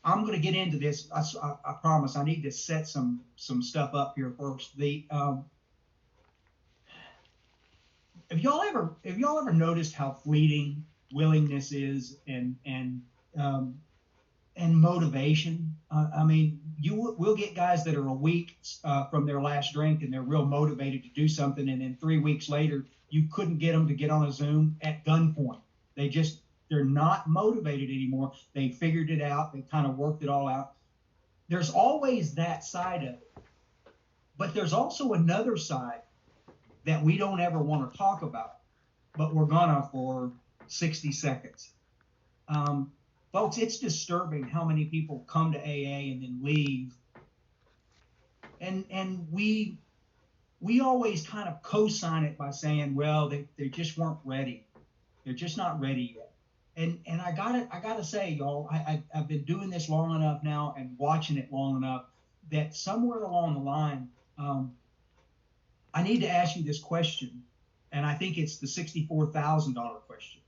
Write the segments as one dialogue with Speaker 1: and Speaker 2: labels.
Speaker 1: I'm going to get into this. I promise. I need to set some stuff up here first. Have y'all ever noticed how fleeting willingness is um, and motivation? I mean, we'll get guys that are a week from their last drink and they're real motivated to do something, and then 3 weeks later you couldn't get them to get on a Zoom at gunpoint. They're not motivated anymore. They figured it out. They kind of worked it all out. There's always that side of it, but there's also another side that we don't ever want to talk about, but we're gonna for 60 seconds. Folks, it's disturbing how many people come to AA and then leave. And we always kind of co-sign it by saying, well, they just weren't ready. They're just not ready yet. And I gotta say, y'all, I've been doing this long enough now and watching it long enough that somewhere along the line, I need to ask you this question, and I think it's the $64,000 question.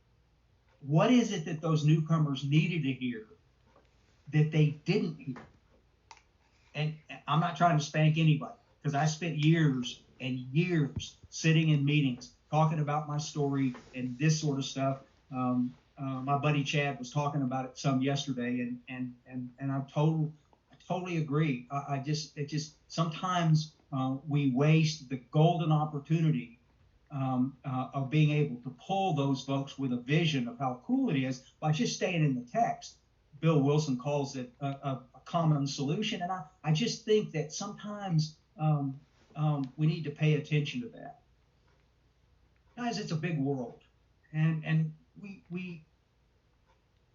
Speaker 1: What is it that those newcomers needed to hear that they didn't hear? And I'm not trying to spank anybody, because I spent years and years sitting in meetings talking about my story and this sort of stuff. My buddy Chad was talking about it some yesterday, and I totally agree. It just sometimes we waste the golden opportunity of being able to pull those folks with a vision of how cool it is by just staying in the text. Bill Wilson calls it a common solution, and I just think that sometimes we need to pay attention to that. Guys, it's a big world, and we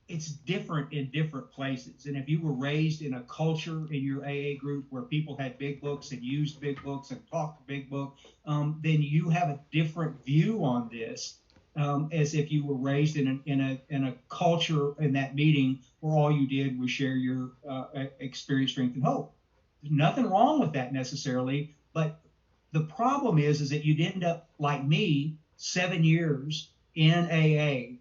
Speaker 1: it's different in different places. And if you were raised in a culture in your AA group where people had big books and used big books and talked big book, then you have a different view on this, as if you were raised in a culture in that meeting where all you did was share your experience, strength, and hope. There's nothing wrong with that necessarily, but the problem is that you'd end up like me, 7 years in AA,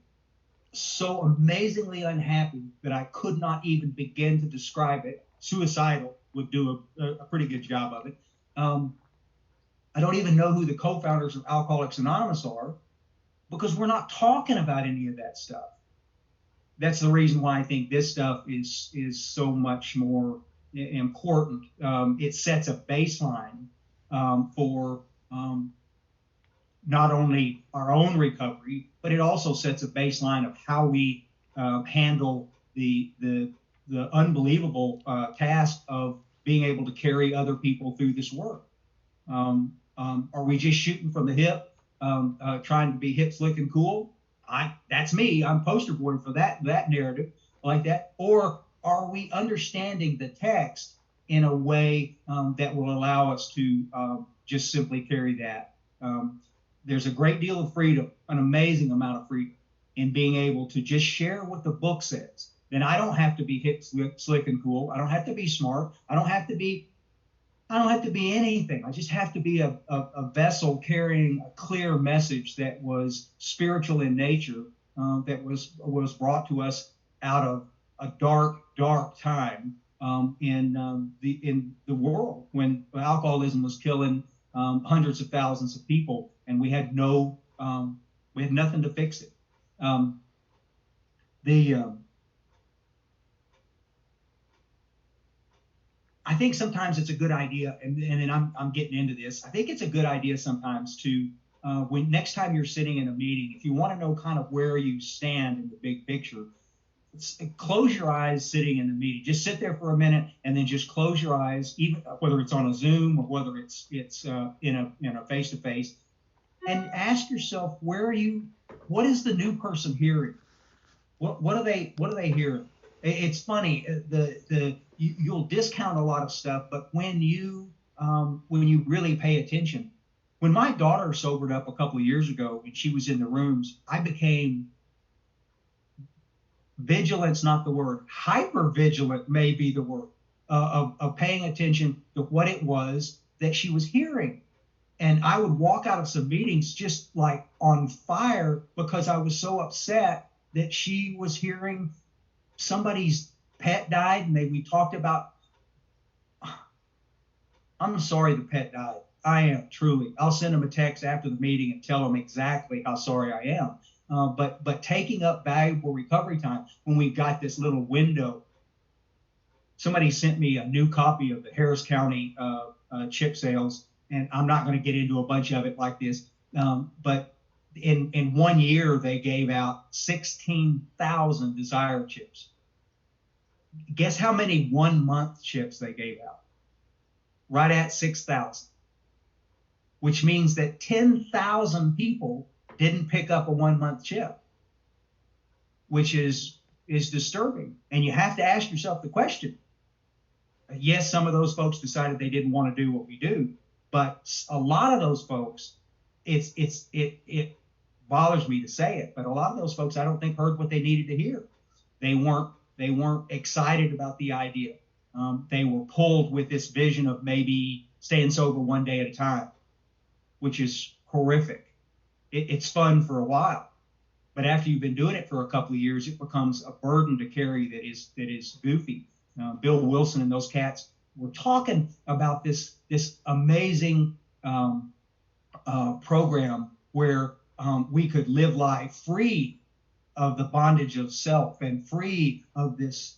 Speaker 1: so amazingly unhappy that I could not even begin to describe it. Suicidal would do a pretty good job of it. I don't even know who the co-founders of Alcoholics Anonymous are, because we're not talking about any of that stuff. That's the reason why I think this stuff is so much more important. It sets a baseline for not only our own recovery, but it also sets a baseline of how we handle the unbelievable task of being able to carry other people through this work. Are we just shooting from the hip, trying to be hip, slick, and cool? That's me. I'm poster boy for that narrative like that. Or are we understanding the text in a way that will allow us to just simply carry that? There's a great deal of freedom, an amazing amount of freedom in being able to just share what the book says. Then I don't have to be hip, slick, and cool. I don't have to be smart. I don't have to be anything. I just have to be a vessel carrying a clear message that was spiritual in nature, that was brought to us out of a dark time in the world when alcoholism was killing hundreds of thousands of people, and we had nothing to fix it. I think sometimes it's a good idea, and then I'm getting into this. I think it's a good idea sometimes to when next time you're sitting in a meeting, if you want to know kind of where you stand in the big picture, close your eyes sitting in the meeting. Just sit there for a minute and then just close your eyes, even whether it's on a Zoom or whether it's in a face-to-face, and ask yourself, what is the new person hearing? What are they hearing? It's funny, you'll discount a lot of stuff, but when you really pay attention, when my daughter sobered up a couple of years ago and she was in the rooms, I became vigilant's not the word, hyper vigilant may be the word, of paying attention to what it was that she was hearing. And I would walk out of some meetings just like on fire because I was so upset that she was hearing somebody's pet died, and we talked about, I'm sorry the pet died. I am, truly. I'll send them a text after the meeting and tell them exactly how sorry I am. But taking up valuable recovery time when we've got this little window. Somebody sent me a new copy of the Harris County chip sales, and I'm not going to get into a bunch of it like this. But in 1 year, they gave out 16,000 Desire chips. Guess how many 1 month chips they gave out? Right at 6,000, which means that 10,000 people didn't pick up a 1 month chip, which is disturbing. And you have to ask yourself the question. Yes, some of those folks decided they didn't want to do what we do, but a lot of those folks, it bothers me to say it, but a lot of those folks I don't think heard what they needed to hear. They weren't excited about the idea. They were pulled with this vision of maybe staying sober one day at a time, which is horrific. It's fun for a while, but after you've been doing it for a couple of years, it becomes a burden to carry that is goofy. Bill Wilson and those cats were talking about this amazing program where we could live life free of the bondage of self and free of this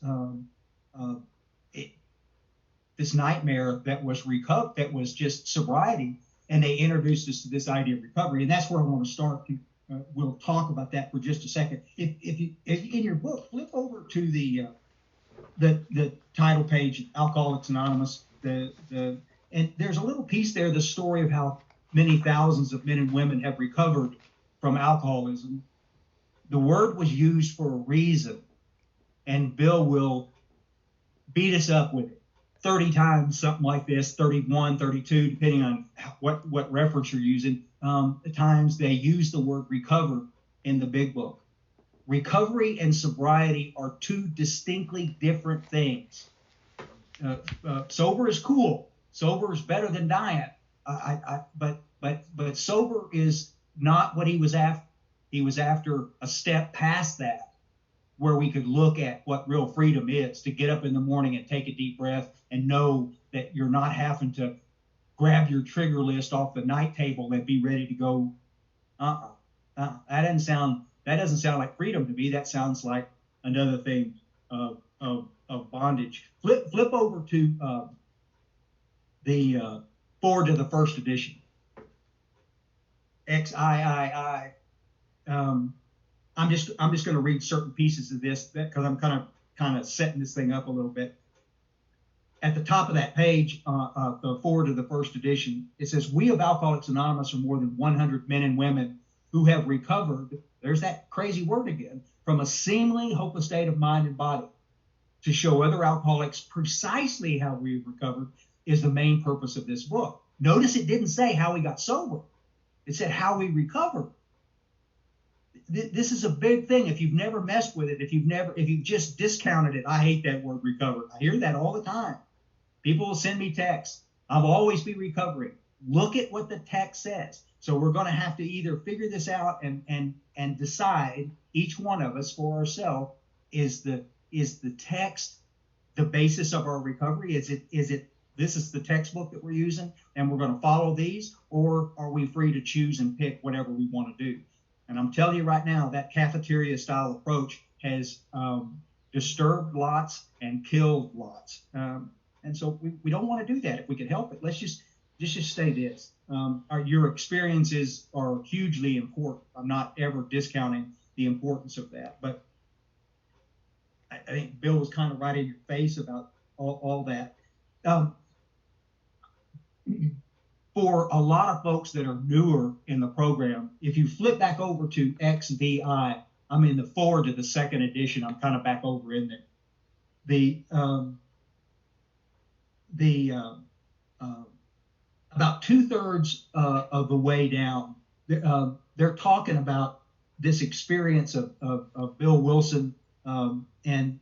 Speaker 1: nightmare that was just sobriety. And they introduced us to this idea of recovery, and that's where I want to start. We'll talk about that for just a second. If in your book, flip over to the title page, Alcoholics Anonymous. And there's a little piece there, the story of how many thousands of men and women have recovered from alcoholism. The word was used for a reason, and Bill will beat us up with it 30 times, something like this, 31, 32, depending on what reference you're using. The times they use the word recover in the big book. Recovery and sobriety are two distinctly different things. Sober is cool. Sober is better than dying. But sober is not what he was after. He was after a step past that, where we could look at what real freedom is, to get up in the morning and take a deep breath and know that you're not having to grab your trigger list off the night table and be ready to go. That doesn't sound like freedom to me. That sounds like another thing of bondage. Flip over to the forward to the first edition. XIII. I'm just going to read certain pieces of this because I'm kind of setting this thing up a little bit. At the top of that page, the forward to the first edition, it says, "We of Alcoholics Anonymous are more than 100 men and women who have recovered," there's that crazy word again, "from a seemingly hopeless state of mind and body. To show other alcoholics precisely how we've recovered is the main purpose of this book." Notice it didn't say how we got sober. It said how we recovered. This is a big thing. If you've never messed with it, if you've just discounted it, I hate that word recover. I hear that all the time. People will send me texts. I'll always be recovering. Look at what the text says. So we're going to have to either figure this out and decide, each one of us for ourselves, is the text the basis of our recovery? Is it this is the textbook that we're using and we're going to follow these, or are we free to choose and pick whatever we want to do? And I'm telling you right now, that cafeteria style approach has disturbed lots and killed lots. And so we don't want to do that. If we can help it, let's just say this. Your experiences are hugely important. I'm not ever discounting the importance of that. But I think Bill was kind of right in your face about all that. For a lot of folks that are newer in the program, if you flip back over to XVI, I'm in the forward to the second edition. I'm kind of back over in there. About 2/3 of the way down, they're talking about this experience of Bill Wilson, and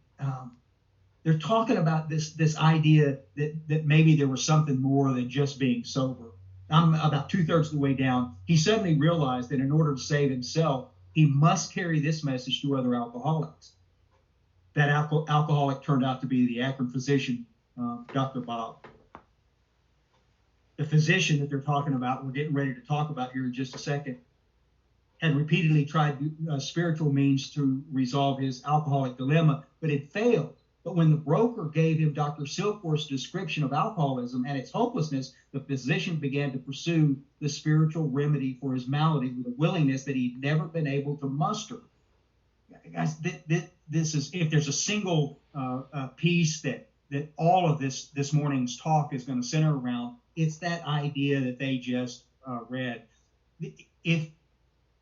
Speaker 1: they're talking about this idea that maybe there was something more than just being sober. I'm about 2/3 of the way down. He suddenly realized that in order to save himself, he must carry this message to other alcoholics. That alcoholic turned out to be the Akron physician, Dr. Bob. The physician that they're talking about, we're getting ready to talk about here in just a second, had repeatedly tried spiritual means to resolve his alcoholic dilemma, but it failed. But when the broker gave him Dr. Silkworth's description of alcoholism and its hopelessness, the physician began to pursue the spiritual remedy for his malady with a willingness that he'd never been able to muster. Guys, this is, if there's a single piece that all of this morning's talk is going to center around, it's that idea that they just read. If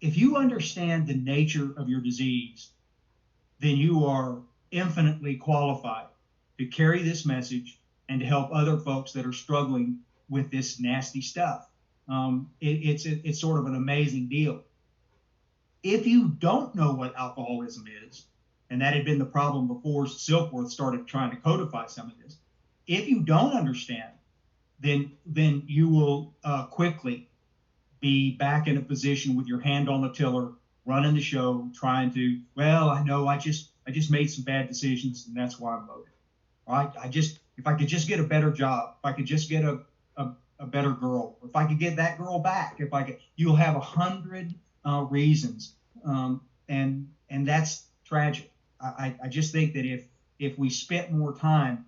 Speaker 1: you understand the nature of your disease, then you are infinitely qualified to carry this message and to help other folks that are struggling with this nasty stuff. It's sort of an amazing deal. If you don't know what alcoholism is, and that had been the problem before Silkworth started trying to codify some of this, if you don't understand, then you will quickly be back in a position with your hand on the tiller, running the show, trying to, well, I know I just made some bad decisions and that's why I'm voting. All right, if I could just get a better job, if I could just get a better girl, if I could get that girl back, you'll have 100 reasons, and that's tragic. I just think that if we spent more time,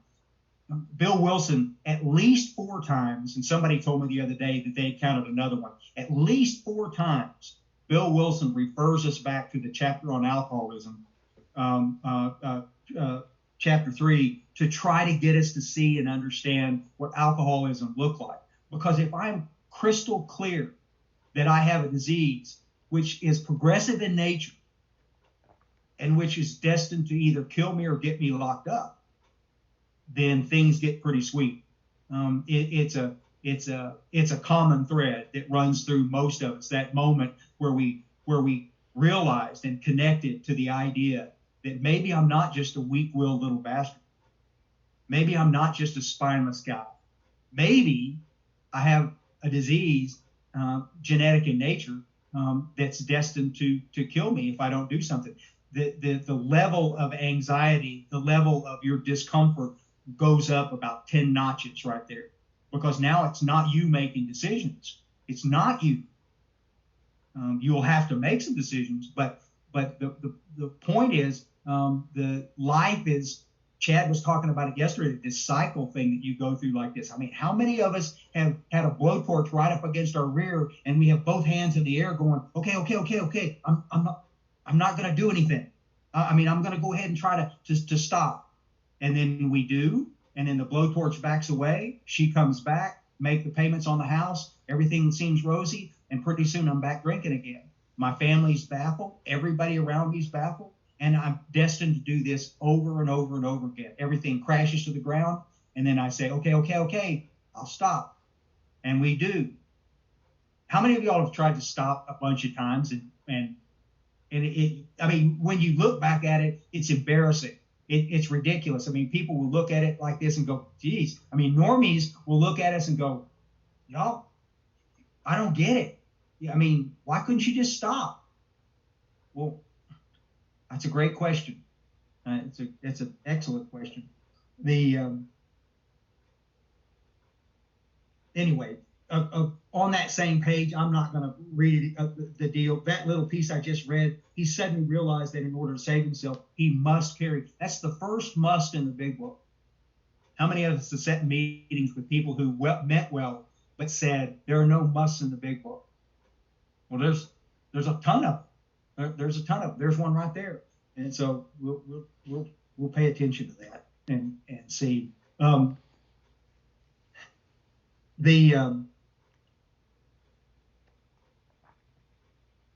Speaker 1: Bill Wilson, at least 4 times, and somebody told me the other day that they counted another one, at least 4 times, Bill Wilson refers us back to the chapter on alcoholism, chapter 3, to try to get us to see and understand what alcoholism looked like. Because if I'm crystal clear that I have a disease which is progressive in nature and which is destined to either kill me or get me locked up, then things get pretty sweet. It's a common thread that runs through most of us. That moment where we realized and connected to the idea that maybe I'm not just a weak-willed little bastard. Maybe I'm not just a spineless guy. Maybe I have a disease, genetic in nature, that's destined to kill me if I don't do something. The level of anxiety, the level of your discomfort goes up about 10 notches right there, because now it's not you making decisions. It's not you. You'll have to make some decisions, but the point is, the life is, Chad was talking about it yesterday, this cycle thing that you go through like this. I mean, how many of us have had a blowtorch right up against our rear and we have both hands in the air going, okay, I'm not going to do anything. I'm going to go ahead and try to stop. And then we do, and then the blowtorch backs away. She comes back, make the payments on the house. Everything seems rosy, and pretty soon I'm back drinking again. My family's baffled. Everybody around me's baffled. And I'm destined to do this over and over and over again. Everything crashes to the ground, and then I say, okay, I'll stop. And we do. How many of y'all have tried to stop a bunch of times? And when you look back at it, it's embarrassing. It's ridiculous. I mean, people will look at it like this and go, geez. I mean, normies will look at us and go, y'all, I don't get it. I mean, why couldn't you just stop? Well, that's a great question. It's an excellent question. Anyway, on that same page, I'm not going to read the deal. That little piece I just read, he suddenly realized that in order to save himself, he must carry. That's the first must in the big book. How many of us have sat in meetings with people who meant well, but said there are no musts in the big book? Well, there's a ton of them. There's a ton of them. There's one right there. And so we'll pay attention to that and see.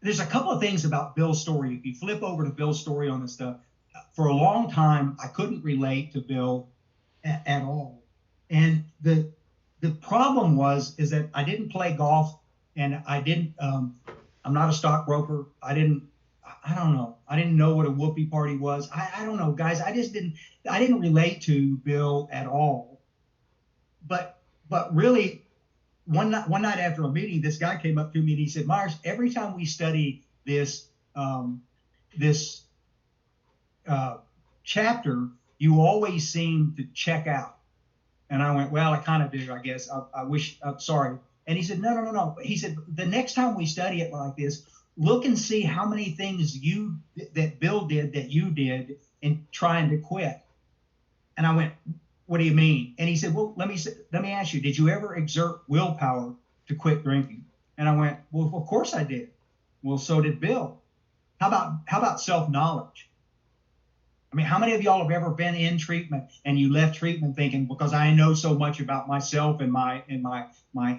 Speaker 1: There's a couple of things about Bill's story. If you flip over to Bill's story on this stuff, for a long time, I couldn't relate to Bill at all. And the problem is that I didn't play golf, and I'm not a stockbroker. I don't know. I didn't know what a whoopee party was. I don't know, guys. I didn't relate to Bill at all. But really, one night after a meeting, this guy came up to me and he said, Myers, every time we study this this chapter, you always seem to check out. And I went, well, I kind of do, I guess. I wish, I'm sorry. And he said, no. He said, the next time we study it like this, look and see how many things that Bill did that you did in trying to quit. And I went, what do you mean? And he said, well, let me ask you, did you ever exert willpower to quit drinking? And I went, well, of course I did. Well, so did Bill. How about self-knowledge? I mean, how many of y'all have ever been in treatment and you left treatment thinking, because I know so much about myself and my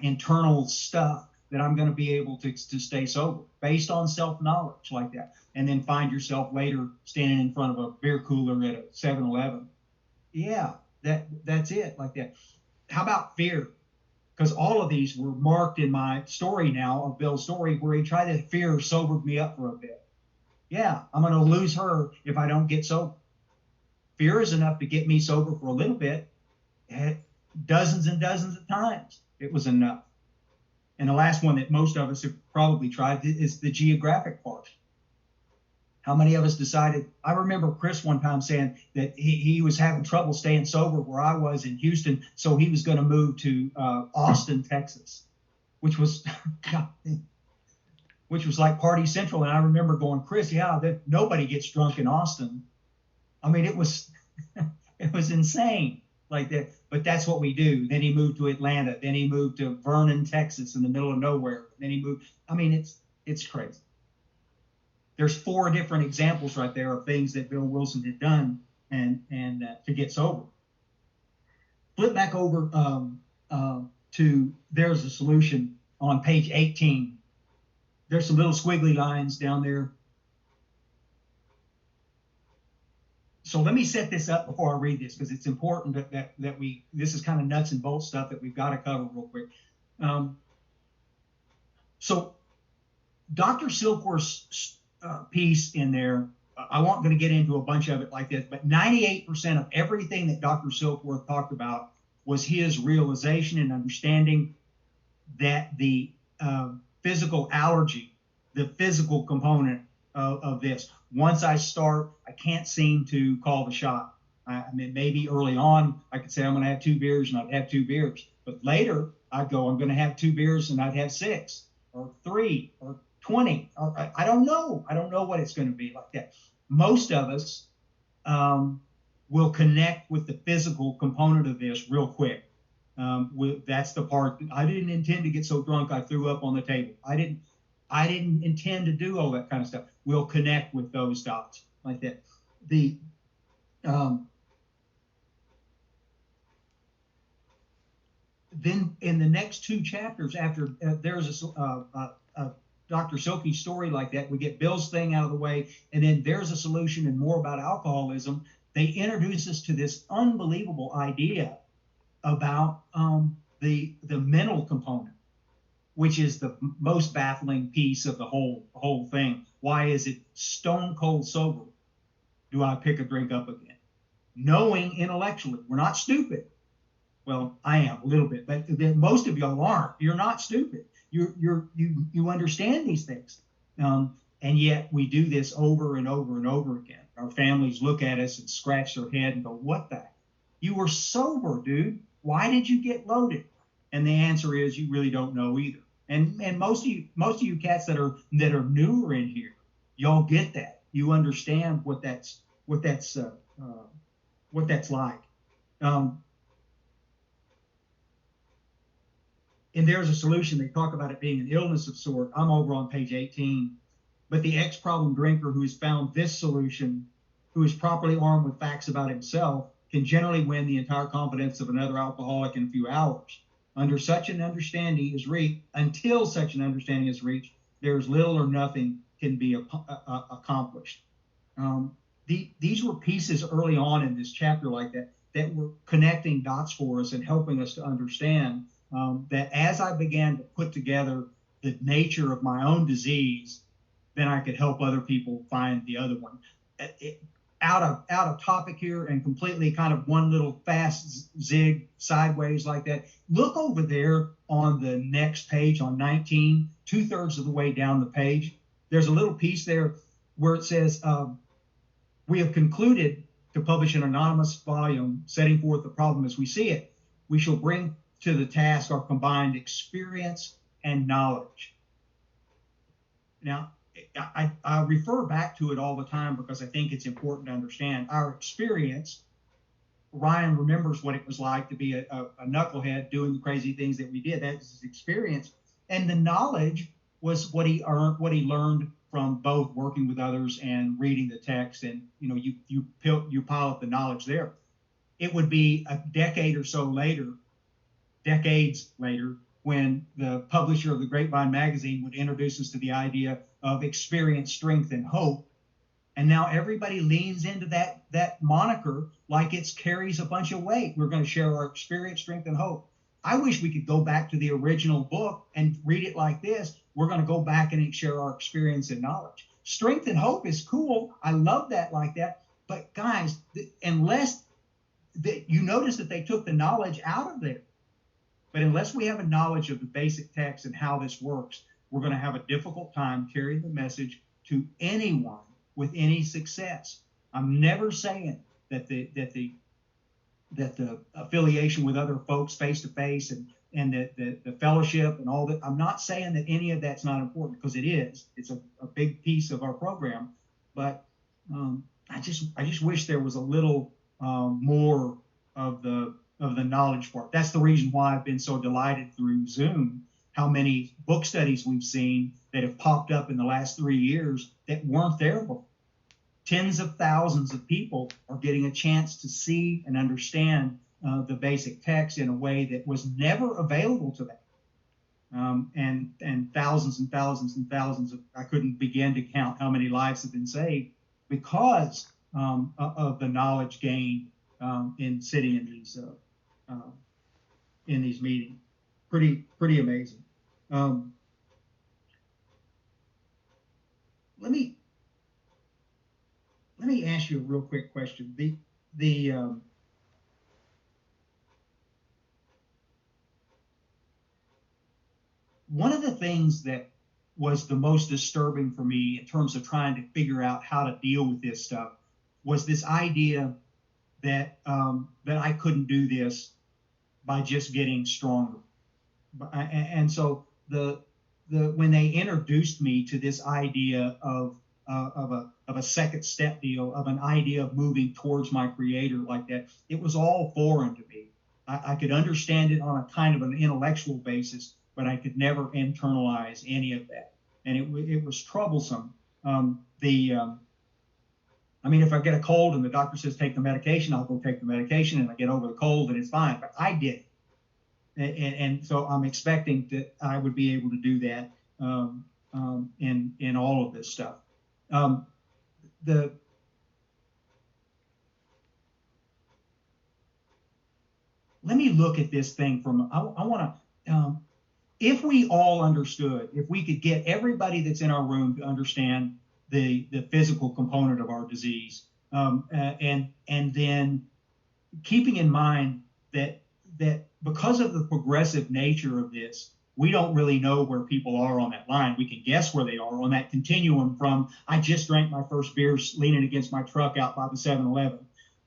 Speaker 1: internal stuff, that I'm going to be able to stay sober based on self-knowledge like that, and then find yourself later standing in front of a beer cooler at a 7-Eleven. Yeah, that's it like that. How about fear? Because all of these were marked in my story now, of Bill's story, where he tried to fear sobered me up for a bit. Yeah, I'm going to lose her if I don't get sober. Fear is enough to get me sober for a little bit. Dozens and dozens of times it was enough. And the last one that most of us have probably tried is the geographic part. How many of us decided? I remember Chris one time saying that he was having trouble staying sober where I was in Houston, so he was going to move to Austin, Texas, which was like Party Central. And I remember going, Chris, nobody gets drunk in Austin. I mean, it was insane like that. But that's what we do. Then he moved to Atlanta. Then he moved to Vernon, Texas, in the middle of nowhere. Then he moved. I mean, it's crazy. There's 4 different examples right there of things that Bill Wilson had done and to get sober. Flip back over to There's a Solution on page 18. There's some little squiggly lines down there. So let me set this up before I read this, because it's important that this is kind of nuts and bolts stuff that we've got to cover real quick. So Dr. Silkworth's piece in there, I won't going to get into a bunch of it like this, but 98% of everything that Dr. Silkworth talked about was his realization and understanding that the physical allergy, the physical component of this, once I start, I can't seem to call the shot. I mean, maybe early on, I could say I'm going to have 2 beers and I'd have 2 beers. But later, I'd go, I'm going to have 2 beers and I'd have 6 or 3 or 20. Or, I don't know. I don't know what it's going to be like that. Most of us will connect with the physical component of this real quick. That's the part. I didn't intend to get so drunk I threw up on the table. I didn't intend to do all that kind of stuff. We'll connect with those dots like that. Then in the next 2 chapters, after there's a Dr. Silky's story like that, we get Bill's thing out of the way, and then There's a Solution and more about alcoholism. They introduce us to this unbelievable idea about the mental component, which is the most baffling piece of the whole thing. Why is it stone cold sober do I pick a drink up again? Knowing intellectually, we're not stupid. Well, I am a little bit, but most of y'all aren't. You're not stupid. You understand these things, and yet we do this over and over and over again. Our families look at us and scratch their head and go, "What the? You were sober, dude. Why did you get loaded?" And the answer is, you really don't know either. And most of you cats that are newer in here, y'all get that. You understand what that's like. And There's a Solution. They talk about it being an illness of sort. I'm over on page 18. But the ex-problem drinker who has found this solution, who is properly armed with facts about himself, can generally win the entire confidence of another alcoholic in a few hours. Until such an understanding is reached, there's little or nothing can be accomplished. These were pieces early on in this chapter like that were connecting dots for us and helping us to understand that as I began to put together the nature of my own disease, then I could help other people find the other one. Out of topic here and completely kind of one little fast zig sideways like that. Look over there on the next page on 19, 2/3 of the way down the page. There's a little piece there where it says, we have concluded to publish an anonymous volume setting forth the problem as we see it. We shall bring to the task our combined experience and knowledge. Now, I refer back to it all the time because I think it's important to understand our experience. Ryan remembers what it was like to be a knucklehead doing the crazy things that we did. That's his experience. And the knowledge was what he learned from both working with others and reading the text. And, you pile up the knowledge there. It would be a decade or so later, decades later, when the publisher of the Grapevine magazine would introduce us to the idea of experience, strength, and hope. And now everybody leans into that moniker like it carries a bunch of weight. We're going to share our experience, strength, and hope. I wish we could go back to the original book and read it like this. We're going to go back and share our experience and knowledge. Strength and hope is cool. I love that like that. But guys, unless you notice that they took the knowledge out of there. But unless we have a knowledge of the basic text and how this works, we're going to have a difficult time carrying the message to anyone with any success. I'm never saying that the affiliation with other folks face to face and the fellowship and all that. I'm not saying that any of that's not important, because it is. It's a big piece of our program. But I just wish there was a little more of the knowledge part. That's the reason why I've been so delighted through Zoom, how many book studies we've seen that have popped up in the last 3 years that weren't there before. Tens of thousands of people are getting a chance to see and understand the basic text in a way that was never available to them. And thousands and thousands and thousands of, I couldn't begin to count how many lives have been saved because of the knowledge gained in sitting in these meetings. Pretty amazing. Let me ask you a real quick question. One of the things that was the most disturbing for me in terms of trying to figure out how to deal with this stuff was this idea that I couldn't do this by just getting stronger. And so when they introduced me to this idea of a second step deal, of an idea of moving towards my creator like that, it was all foreign to me. I could understand it on a kind of an intellectual basis, but I could never internalize any of that. And it was troublesome. If I get a cold and the doctor says take the medication, I'll go take the medication and I get over the cold and it's fine. But I did it. And so I'm expecting that I would be able to do that in all of this stuff. Let me look at this thing from, I want to, if we all understood, if we could get everybody that's in our room to understand the physical component of our disease, and then keeping in mind that because of the progressive nature of this, we don't really know where people are on that line. We can guess where they are on that continuum from, I just drank my first beer leaning against my truck out by the 7-Eleven.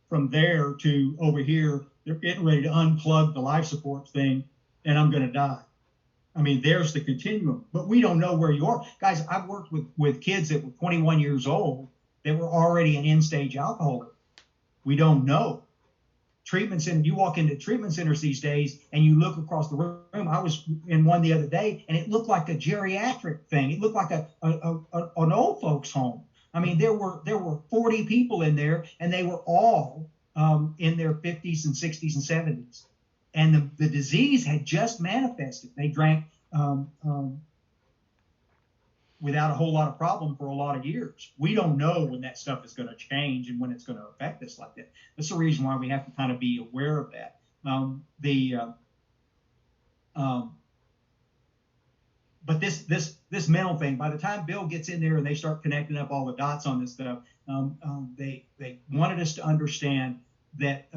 Speaker 1: From there to over here, they're getting ready to unplug the life support thing, and I'm going to die. I mean, there's the continuum, but we don't know where you are. Guys, I've worked with kids that were 21 years old that were already an end-stage alcoholic. We don't know. Treatment center, you walk into treatment centers these days and you look across the room. I was in one the other day and it looked like a geriatric thing. It looked like an old folks home. I mean, there were 40 people in there and they were all in their 50s and 60s and 70s. And the disease had just manifested. They drank without a whole lot of problem for a lot of years. We don't know when that stuff is going to change and when it's going to affect us like that. That's the reason why we have to kind of be aware of that. But this mental thing, by the time Bill gets in there and they start connecting up all the dots on this stuff, they wanted us to understand that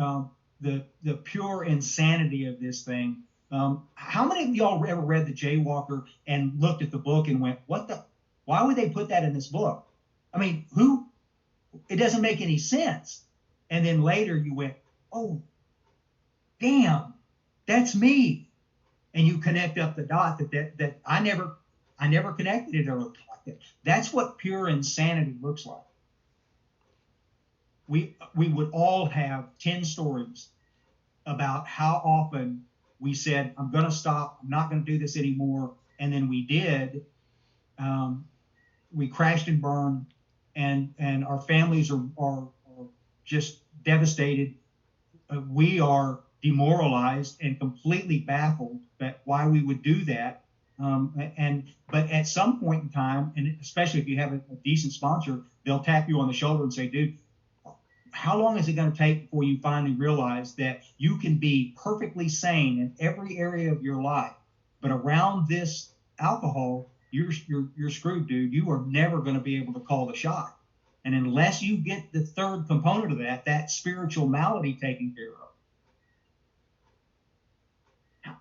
Speaker 1: the pure insanity of this thing. How many of y'all ever read The Jaywalker and looked at the book and went, why would they put that in this book? I mean, it doesn't make any sense. And then later you went, oh, damn, that's me. And you connect up the dot that I never connected it earlier like that. That's what pure insanity looks like. We would all have 10 stories about how often we said, I'm going to stop, I'm not going to do this anymore. And then we did. We crashed and burned, and our families are just devastated. We are demoralized and completely baffled at why we would do that. But at some point in time, and especially if you have a decent sponsor, they'll tap you on the shoulder and say, dude, how long is it going to take before you finally realize that you can be perfectly sane in every area of your life, but around this alcohol, you're screwed, dude. You are never going to be able to call the shot. And unless you get the third component of that spiritual malady taken care of.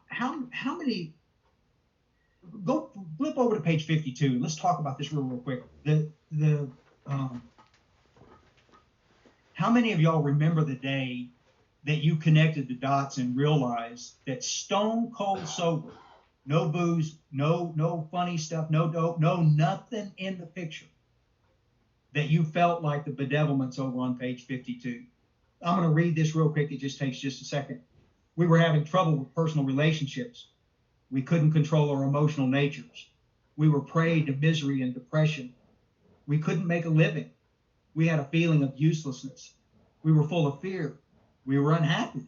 Speaker 1: How many, go flip over to page 52. Let's talk about this real quick. How many of y'all remember the day that you connected the dots and realized that stone cold sober, no booze, no funny stuff, no dope, no nothing in the picture, that you felt like the bedevilments over on page 52? I'm going to read this real quick. It just takes just a second. We were having trouble with personal relationships. We couldn't control our emotional natures. We were prey to misery and depression. We couldn't make a living. We had a feeling of uselessness. We were full of fear. We were unhappy.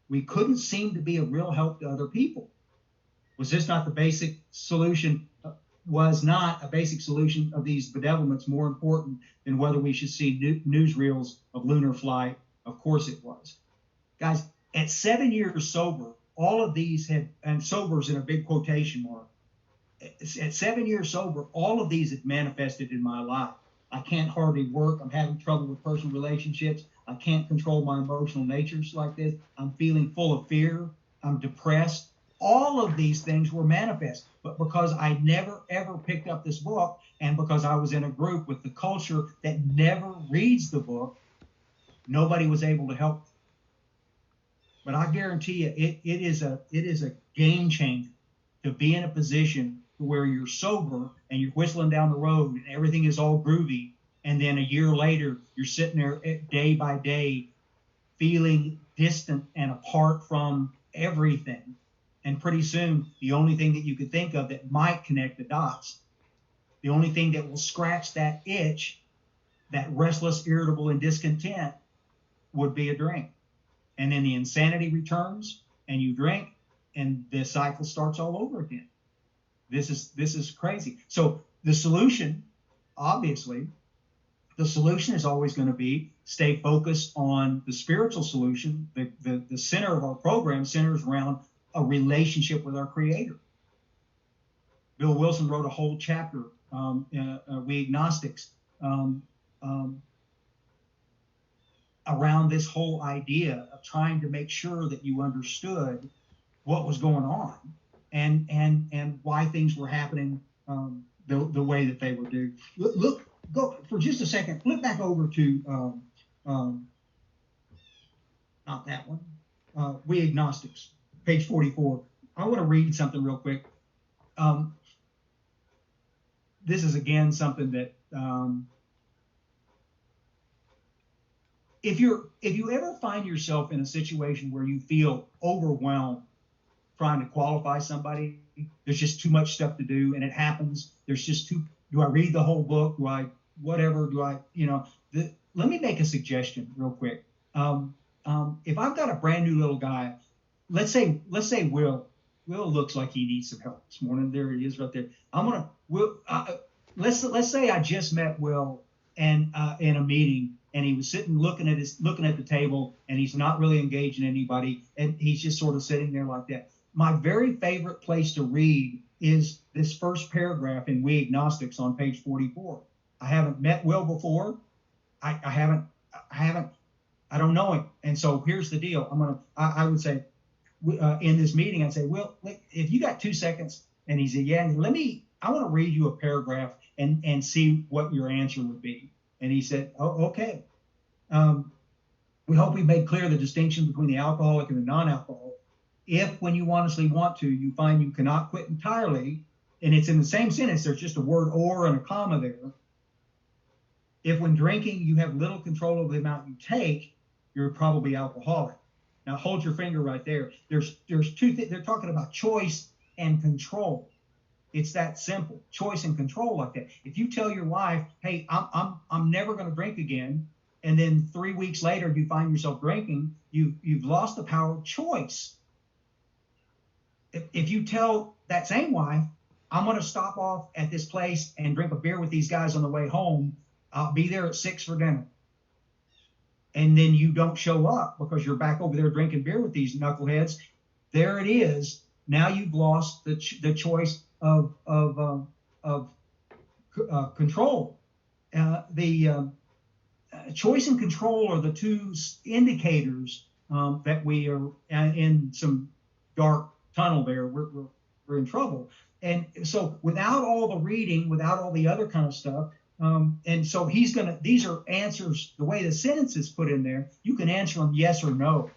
Speaker 1: We couldn't seem to be a real help to other people. Was this not the basic solution? Was not a basic solution of these bedevilments more important than whether we should see newsreels of lunar flight? Of course it was. Guys, at 7 years sober, all of these had, and sober's in a big quotation mark, at 7 years sober, all of these had manifested in my life. I can't hardly work. I'm having trouble with personal relationships. I can't control my emotional natures like this. I'm feeling full of fear. I'm depressed. All of these things were manifest. But because I never, ever picked up this book, and because I was in a group with the culture that never reads the book, nobody was able to help. But I guarantee you, it is a game changer to be in a position where you're sober and you're whistling down the road and everything is all groovy, and then a year later you're sitting there day by day feeling distant and apart from everything, and pretty soon the only thing that you could think of that might connect the dots, the only thing that will scratch that itch, that restless, irritable, and discontent, would be a drink. And then the insanity returns and you drink and the cycle starts all over again. This is crazy. So the solution, obviously, the solution is always going to be stay focused on the spiritual solution. The center of our program centers around a relationship with our Creator. Bill Wilson wrote a whole chapter, We Agnostics, around this whole idea of trying to make sure that you understood what was going on and why things were happening the way that they were doing. Go for just a second. Flip back over to not that one. We Agnostics, page 44. I want to read something real quick. This is again something that if you ever find yourself in a situation where you feel overwhelmed trying to qualify somebody, there's just too much stuff to do, and it happens. There's just do I read the whole book? Do I whatever? Do I, let me make a suggestion real quick. If I've got a brand new little guy, let's say Will looks like he needs some help this morning. There he is right there. Let's say I just met Will and in a meeting, and he was sitting looking at the table, and he's not really engaging anybody, and he's just sort of sitting there like that. My very favorite place to read is this first paragraph in We Agnostics on page 44. I haven't met Will before. I don't know him. And so here's the deal. I would say in this meeting, I'd say, Will, if you got 2 seconds, and he said, yeah, I want to read you a paragraph and see what your answer would be. And he said, oh, okay. We hope we've made clear the distinction between the alcoholic and the non-alcoholic. If, when you honestly want to, you find you cannot quit entirely, and it's in the same sentence, there's just a word or and a comma there. If when drinking you have little control over the amount you take, you're probably alcoholic. Now hold your finger right there. There's two things. They're talking about choice and control. It's that simple. Choice and control like that. If you tell your wife, hey, I'm never going to drink again, and then 3 weeks later you find yourself drinking, you've lost the power of choice. If you tell that same wife, I'm going to stop off at this place and drink a beer with these guys on the way home, I'll be there at 6 for dinner, and then you don't show up because you're back over there drinking beer with these knuckleheads, there it is. Now you've lost the choice of control. Choice and control are the two indicators that we are in some dark tunnel there. We're in trouble. And so without all the reading, without all the other kind of stuff, and so these are answers, the way the sentence is put in there, you can answer them yes or no.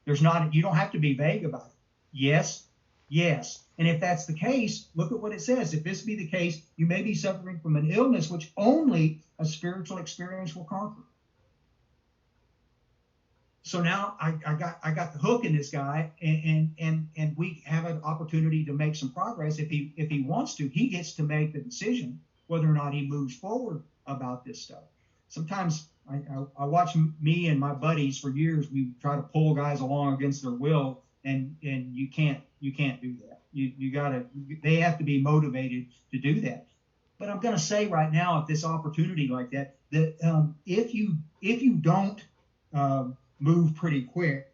Speaker 1: You don't have to be vague about it. Yes, yes. And if that's the case, look at what it says. If this be the case, you may be suffering from an illness which only a spiritual experience will conquer. So now I got the hook in this guy, and we have an opportunity to make some progress. If he wants to, he gets to make the decision whether or not he moves forward about this stuff. Sometimes I watch me and my buddies for years. We try to pull guys along against their will, and you can't do that. They have to be motivated to do that. But I'm going to say right now, at this opportunity like that, if you don't move pretty quick,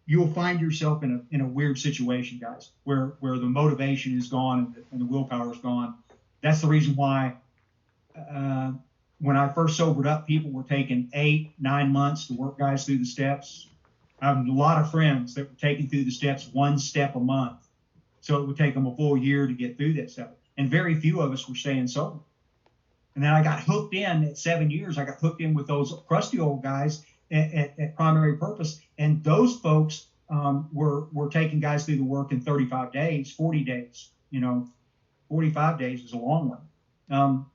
Speaker 1: you'll find yourself in a weird situation, guys, where the motivation is gone and the willpower is gone. That's the reason why when I first sobered up, people were taking 8-9 months to work guys through the steps. I have a lot of friends that were taking through the steps 1 step a month. So it would take them a full year to get through that stuff. And very few of us were staying sober. And then I got hooked in at 7 years. I got hooked in with those crusty old guys at Primary Purpose. And those folks were taking guys through the work in 35 days, 40 days. 45 days is a long one.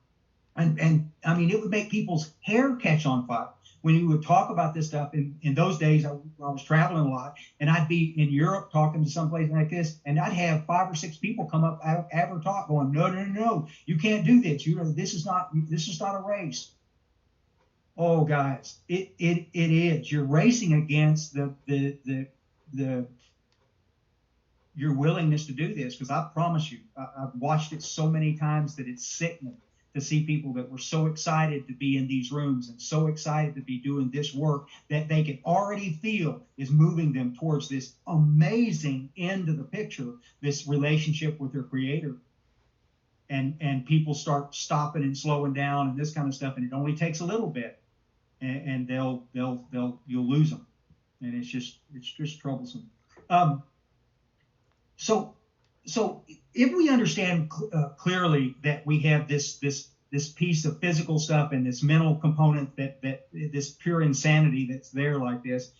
Speaker 1: And I mean, it would make people's hair catch on fire. When you would talk about this stuff, in those days, I was traveling a lot, and I'd be in Europe talking to someplace like this, and I'd have 5 or 6 people come up after talk going, no, you can't do this. This is not a race. Oh, guys, it is. You're racing against your willingness to do this, because I promise you, I've watched it so many times that it's sickening to see people that were so excited to be in these rooms and so excited to be doing this work that they can already feel is moving them towards this amazing end of the picture, this relationship with their Creator. And people start stopping and slowing down and this kind of stuff, and it only takes a little bit, and you'll lose them, and it's just troublesome. So if we understand clearly that we have this piece of physical stuff and this mental component, that this pure insanity that's there like this,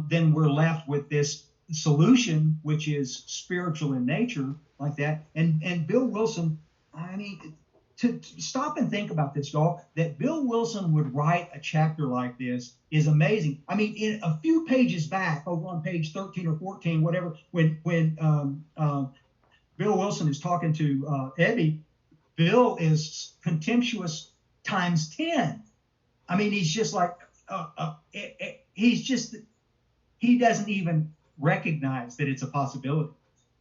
Speaker 1: then we're left with this solution, which is spiritual in nature like that. And Bill Wilson, I mean, to stop and think about this, y'all, that Bill Wilson would write a chapter like this is amazing. I mean, in a few pages back, over on page 13 or 14, whatever, when Bill Wilson is talking to Ebby, Bill is contemptuous times 10. I mean, he's just like, he doesn't even recognize that it's a possibility.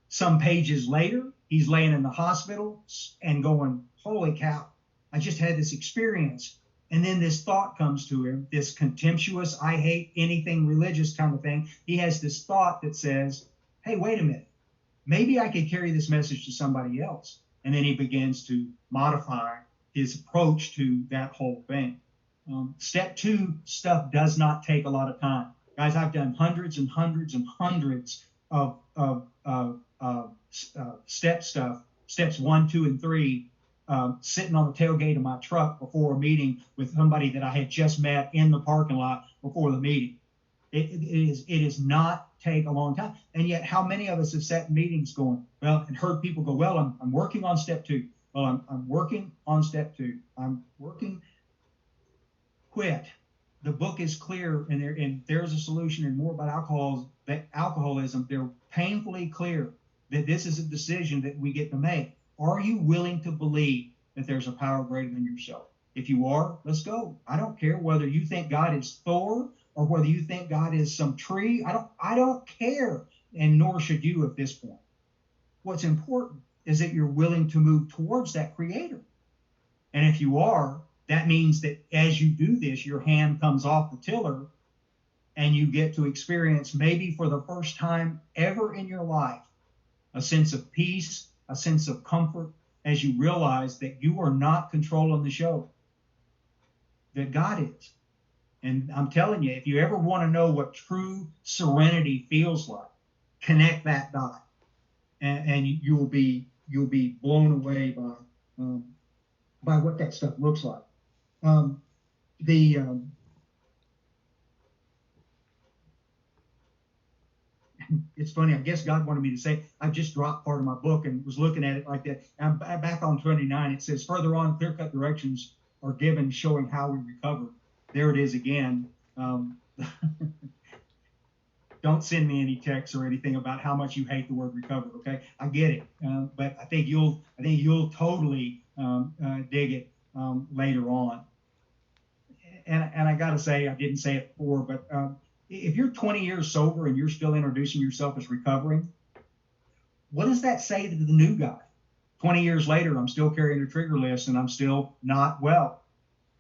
Speaker 1: Some pages later, he's laying in the hospital and going, holy cow, I just had this experience. And then this thought comes to him, this contemptuous, I hate anything religious kind of thing. He has this thought that says, hey, wait a minute. Maybe I could carry this message to somebody else. And then he begins to modify his approach to that whole thing. Step 2 stuff does not take a lot of time. Guys, I've done hundreds and hundreds and hundreds of step stuff, steps 1, 2, and 3, sitting on the tailgate of my truck before a meeting with somebody that I had just met in the parking lot before the meeting. It is not take a long time. And yet, how many of us have sat in meetings going, well, and heard people go, well, I'm working on step 2. Well, I'm working on step 2. I'm working. Quit. The book is clear, and there's a solution, and more about alcoholism. They're painfully clear that this is a decision that we get to make. Are you willing to believe that there's a power greater than yourself? If you are, let's go. I don't care whether you think God is Thor or whether you think God is some tree. I don't care, and nor should you at this point. What's important is that you're willing to move towards that creator. And if you are, that means that as you do this, your hand comes off the tiller and you get to experience, maybe for the first time ever in your life, a sense of peace, a sense of comfort, as you realize that you are not controlling the show, that God is. And I'm telling you, if you ever want to know what true serenity feels like, connect that dot, and you'll be blown away by what that stuff looks like. It's funny. I guess God wanted me to say, I just dropped part of my book and was looking at it like that. I'm back on 29. It says, further on, clear-cut directions are given showing how we recover. There it is again. Don't send me any texts or anything about how much you hate the word recover. Okay, I get it, but I think you'll totally dig it later on. And I got to say, I didn't say it before, but if you're 20 years sober and you're still introducing yourself as recovering, what does that say to the new guy? 20 years later, I'm still carrying a trigger list and I'm still not well.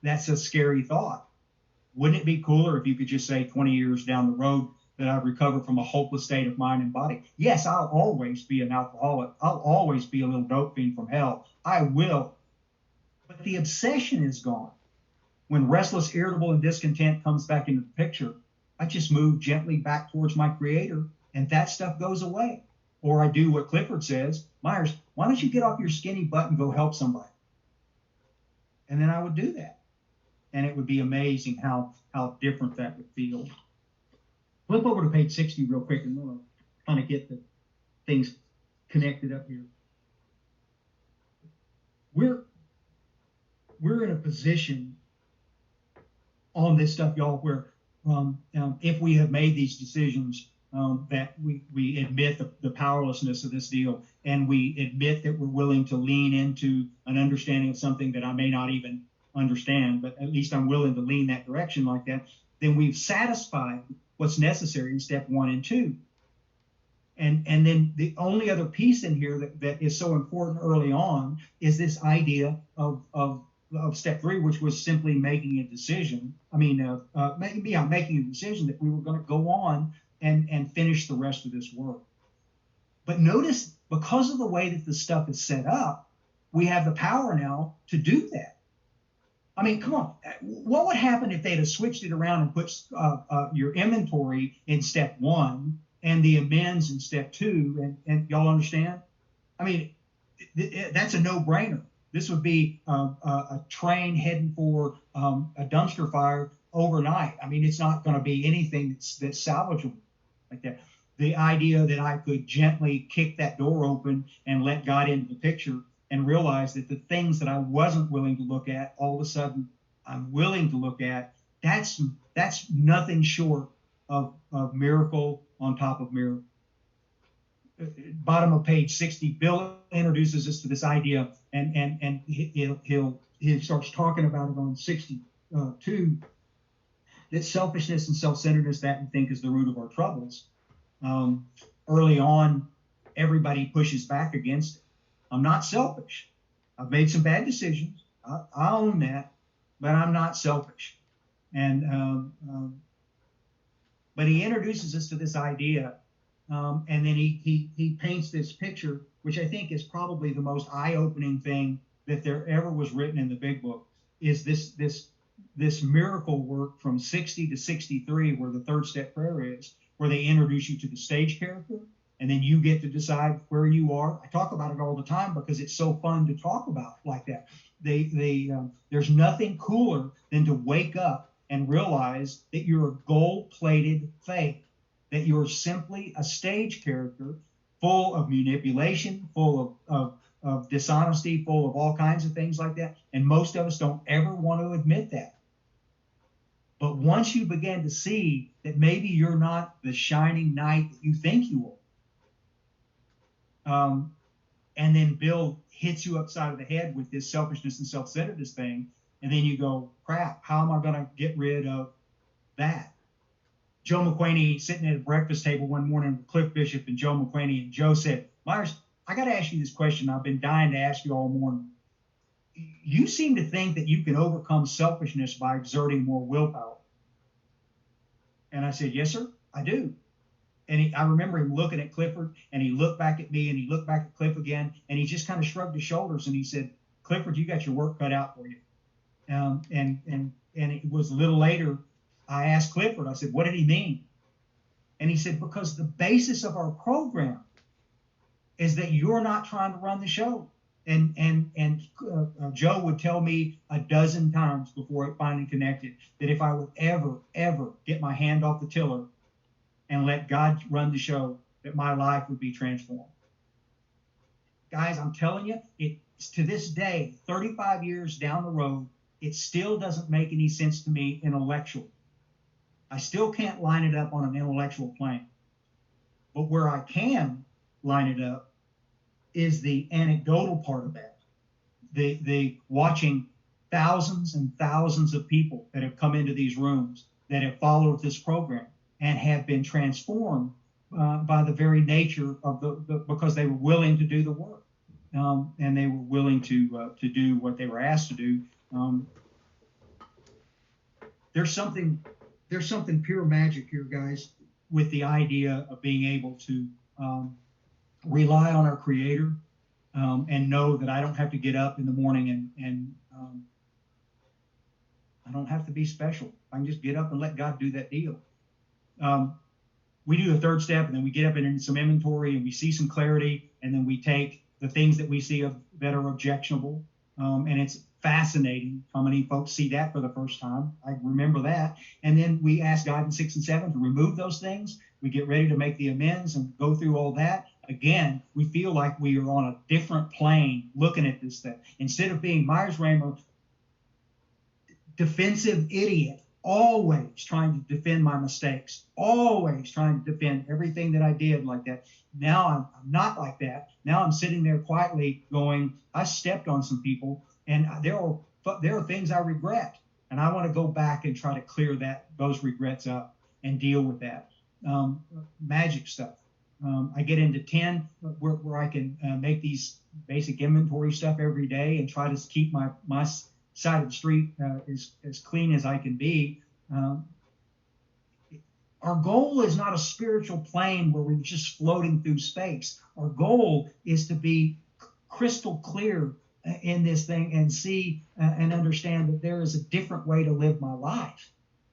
Speaker 1: That's a scary thought. Wouldn't it be cooler if you could just say 20 years down the road that I've recovered from a hopeless state of mind and body? Yes, I'll always be an alcoholic. I'll always be a little dope fiend from hell. I will. But the obsession is gone. When restless, irritable, and discontent comes back into the picture, I just move gently back towards my creator, and that stuff goes away. Or I do what Clifford says, Myers, why don't you get off your skinny butt and go help somebody? And then I would do that. And it would be amazing how different that would feel. Flip over to page 60 real quick, and we'll kind of get the things connected up here. We're in a position on this stuff, y'all, where if we have made these decisions, that we admit the powerlessness of this deal, and we admit that we're willing to lean into an understanding of something that I may not even understand, but at least I'm willing to lean that direction like that, then we've satisfied what's necessary in step 1 and 2. And then the only other piece in here that is so important early on is this idea of step 3, which was simply making a decision. Making a decision that we were going to go on and finish the rest of this work. But notice, because of the way that the stuff is set up, we have the power now to do that. I mean, come on. What would happen if they'd have switched it around and put your inventory in step 1 and the amends in step 2? And y'all understand? I mean, that's a no-brainer. This would be a train heading for a dumpster fire overnight. I mean, it's not going to be anything that's salvageable like that. The idea that I could gently kick that door open and let God into the picture and realize that the things that I wasn't willing to look at, all of a sudden I'm willing to look at, that's nothing short of miracle on top of miracle. Bottom of page 60, Bill introduces us to this idea, and he starts talking about it on 62, that selfishness and self-centeredness, that we think is the root of our troubles. Early on, everybody pushes back against it. I'm not selfish. I've made some bad decisions. I own that, but I'm not selfish. And but he introduces us to this idea, and then he paints this picture, which I think is probably the most eye-opening thing that there ever was written in the Big Book, is this miracle work from 60 to 63, where the third step prayer is, where they introduce you to the stage character. and then you get to decide where you are. I talk about it all the time because it's so fun to talk about like that. There's nothing cooler than to wake up and realize that you're a gold-plated fake, that you're simply a stage character full of manipulation, full of dishonesty, full of all kinds of things like that. And most of us don't ever want to admit that. But once you begin to see that maybe you're not the shining knight that you think you are, and then Bill hits you upside of the head with this selfishness and self-centeredness thing, and then you go, crap, how am I going to get rid of that? Joe McQuaney sitting at a breakfast table one morning with Cliff Bishop and Joe McQuaney, and Joe said, Myers, I got to ask you this question I've been dying to ask you all morning. You seem to think that you can overcome selfishness by exerting more willpower. And I said, yes, sir, I do. And I remember him looking at Clifford, and he looked back at me, and he looked back at Cliff again, and he just kind of shrugged his shoulders, and he said, Clifford, you got your work cut out for you. And it was a little later, I asked Clifford, I said, what did he mean? And he said, because the basis of our program is that you're not trying to run the show. And Joe would tell me a dozen times before it finally connected that if I would ever get my hand off the tiller and let God run the show, that my life would be transformed. Guys, I'm telling you, it's to this day, 35 years down the road, it still doesn't make any sense to me intellectually. I still can't line it up on an intellectual plane. But where I can line it up is the anecdotal part of that. The watching thousands and thousands of people that have come into these rooms that have followed this program and have been transformed by the very nature of because they were willing to do the work, and they were willing to do what they were asked to do. There's something pure magic here, guys, with the idea of being able to rely on our Creator and know that I don't have to get up in the morning and I don't have to be special. I can just get up and let God do that deal. We do the third step, and then we get up and in some inventory, and we see some clarity, and then we take the things that we see that are objectionable. And it's fascinating how many folks see that for the first time. I remember that. And then we ask God in 6 and 7 to remove those things. We get ready to make the amends and go through all that. Again, we feel like we are on a different plane looking at this thing. Instead of being Myers Raymer, defensive idiot, always trying to defend my mistakes, always trying to defend everything that I did like that. Now I'm not like that. Now I'm sitting there quietly going, I stepped on some people, and there are things I regret, and I want to go back and try to clear those regrets up and deal with that. Magic stuff. I get into 10 where I can make these basic inventory stuff every day and try to keep my side of the street as clean as I can be. Our goal is not a spiritual plane where we're just floating through space. Our goal is to be crystal clear in this thing and see and understand that there is a different way to live my life,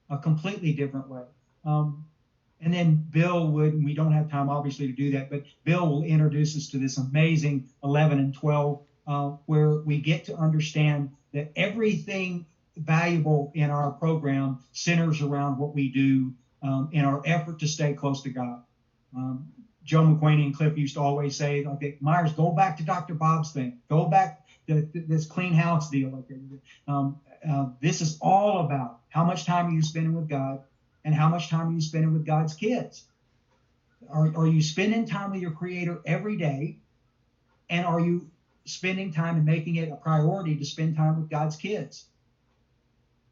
Speaker 1: a completely different way. And then Bill would, and we don't have time obviously to do that, but Bill will introduce us to this amazing 11 and 12 where we get to understand that everything valuable in our program centers around what we do in our effort to stay close to God. Joe McQuaney and Cliff used to always say, okay, Myers, go back to Dr. Bob's thing. Go back to this clean house deal. This is all about how much time are you spending with God and how much time are you spending with God's kids. Are you spending time with your Creator every day? And are you spending time and making it a priority to spend time with God's kids?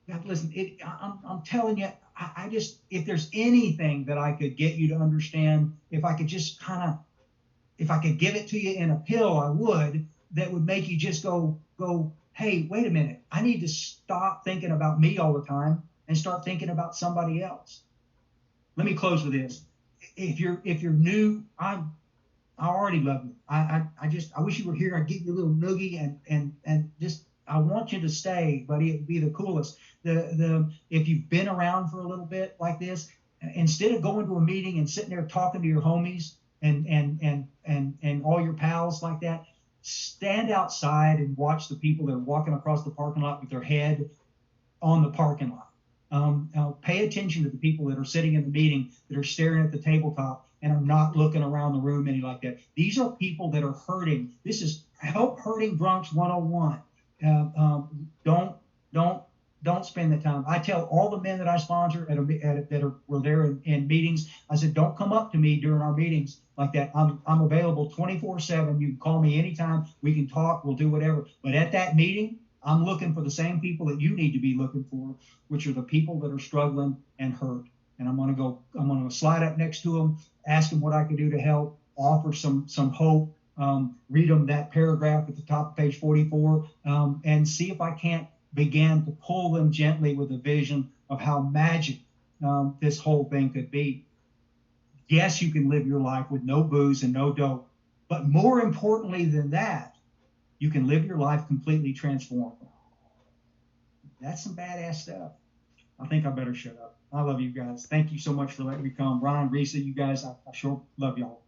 Speaker 1: God, listen, I'm telling you, I just, if there's anything that I could get you to understand, if I could just if I could give it to you in a pill, I would, that would make you just go, hey, wait a minute. I need to stop thinking about me all the time and start thinking about somebody else. Let me close with this. If you're new, I already love you. I wish you were here. I'd give you a little noogie and just, I want you to stay, buddy. It would be the coolest. If you've been around for a little bit like this, instead of going to a meeting and sitting there talking to your homies and all your pals like that, stand outside and watch the people that are walking across the parking lot with their head on the parking lot. Pay attention to the people that are sitting in the meeting that are staring at the tabletop and are not looking around the room any like that. These are people that are hurting. This is Help Hurting Drunks 101. Don't spend the time. I tell all the men that I sponsor were there in meetings. I said, don't come up to me during our meetings like that. I'm available 24/7. You can call me anytime. We can talk. We'll do whatever. But at that meeting, I'm looking for the same people that you need to be looking for, which are the people that are struggling and hurt. And I'm going to slide up next to them, ask them what I can do to help, offer some hope, read them that paragraph at the top of page 44, and see if I can't begin to pull them gently with a vision of how magic this whole thing could be. Yes, you can live your life with no booze and no dope, but more importantly than that, you can live your life completely transformed. That's some badass stuff. I think I better shut up. I love you guys. Thank you so much for letting me come. Ron, Risa, you guys, I sure love y'all.